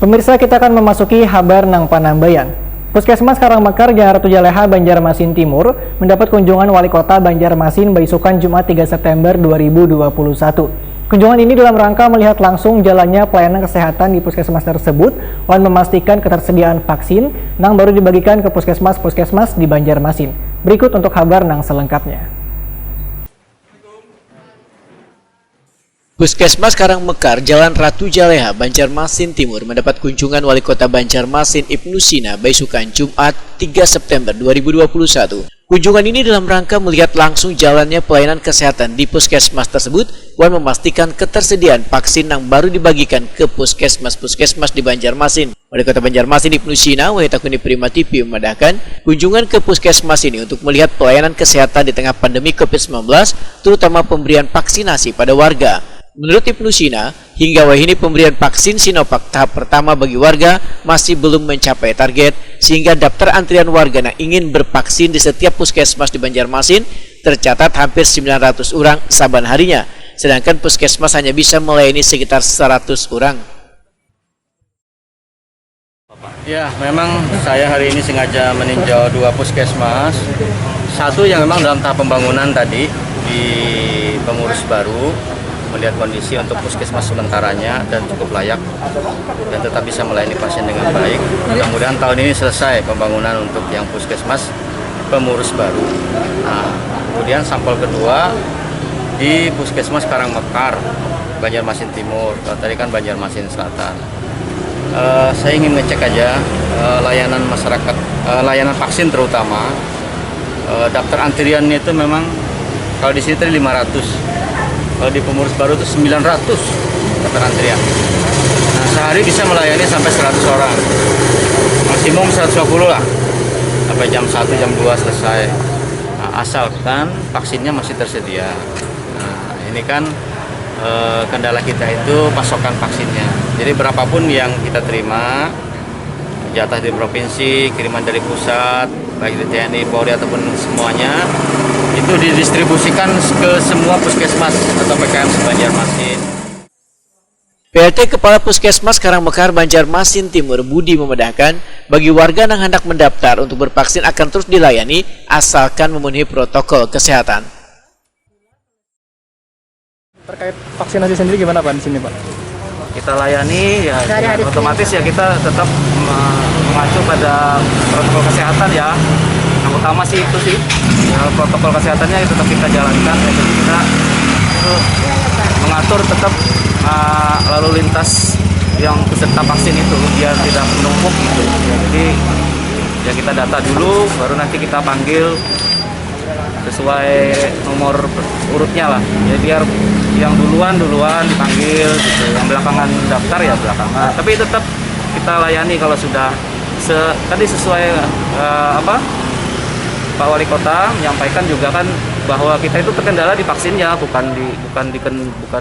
Pemirsa, kita akan memasuki kabar nang Panambayan. Puskesmas Karangmekar, Jalan Ratu Jaleha, Banjarmasin Timur mendapat kunjungan Wali Kota Banjarmasin Baisukan Jumat 3 September 2021. Kunjungan ini dalam rangka melihat langsung jalannya pelayanan kesehatan di puskesmas tersebut dan memastikan ketersediaan vaksin yang baru dibagikan ke puskesmas-puskesmas di Banjarmasin. Berikut untuk kabar nang selengkapnya. Puskesmas Karangmekar, Jalan Ratu Jaleha, Banjarmasin Timur mendapat kunjungan Wali Kota Banjarmasin Ibnu Sina Baisukan Jumat 3 September 2021. Kunjungan ini dalam rangka melihat langsung jalannya pelayanan kesehatan di puskesmas tersebut dan memastikan ketersediaan vaksin yang baru dibagikan ke puskesmas-puskesmas di Banjarmasin. Wali Kota Banjarmasin Ibnu Sina Wahitakuni Prima TV memandahkan kunjungan ke puskesmas ini untuk melihat pelayanan kesehatan di tengah pandemi COVID-19, terutama pemberian vaksinasi pada warga. Menurut Ibnu Sina, hingga wahini pemberian vaksin Sinovac tahap pertama bagi warga masih belum mencapai target, sehingga daftar antrian warga yang ingin bervaksin di setiap puskesmas di Banjarmasin tercatat hampir 900 orang saban harinya, sedangkan puskesmas hanya bisa melayani sekitar 100 orang. Ya, memang saya hari ini sengaja meninjau dua puskesmas. Satu yang memang dalam tahap pembangunan tadi di pengurus baru, melihat kondisi untuk puskesmas sementaranya dan cukup layak dan tetap bisa melayani pasien dengan baik. Mudah-mudahan tahun ini selesai pembangunan untuk yang puskesmas pengurus baru. Nah, kemudian sampel kedua di puskesmas Karangmekar, Banjarmasin Timur. Tadi kan Banjarmasin Selatan. Saya ingin ngecek aja layanan masyarakat, layanan vaksin terutama. Daftar antriannya itu memang kalau di sini tadi 500. Kalau di pengurus baru itu 900 daftar antrian. Nah, sehari bisa melayani sampai 100 orang. Maksimum 120 lah. Sampai jam 1, jam 2 selesai. Nah, asalkan vaksinnya masih tersedia. Nah, ini kan kendala kita itu pasokan vaksinnya. Jadi berapapun yang kita terima, jatah dari provinsi, kiriman dari pusat, baik dari TNI, Polri ataupun semuanya, itu didistribusikan ke semua puskesmas atau PKM Banjarmasin. PLT Kepala Puskesmas Karangmekar Banjarmasin Timur Budi memandahkan bagi warga yang hendak mendaftar untuk bervaksin akan terus dilayani asalkan memenuhi protokol kesehatan. Terkait vaksinasi sendiri gimana Pak di sini Pak? Kita layani ya, otomatis ya kita tetap mengacu pada protokol kesehatan ya. Yang utama sih itu sih ya, protokol kesehatannya tetap kita jalankan ya. Jadi kita mengatur tetap lalu lintas yang peserta vaksin itu biar tidak menumpuk gitu ya. Jadi ya kita data dulu baru nanti kita panggil sesuai nomor urutnya lah ya, biar yang duluan dipanggil gitu, yang belakangan daftar ya belakangan, tapi tetap kita layani kalau sudah tadi sesuai Pak Wali Kota menyampaikan juga kan bahwa kita itu terkendala di vaksinnya, bukan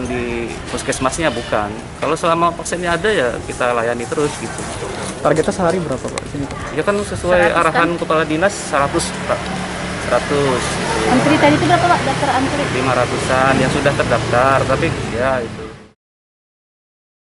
di puskesmasnya, bukan. Kalau selama vaksinnya ada ya kita layani terus gitu. Targetnya sehari berapa Pak di sini Pak? Ya kan sesuai arahan kan? Kepala Dinas 100 Pak. 100. Antri tadi itu berapa Pak daftar antri? 500-an yang sudah terdaftar, tapi ya itu.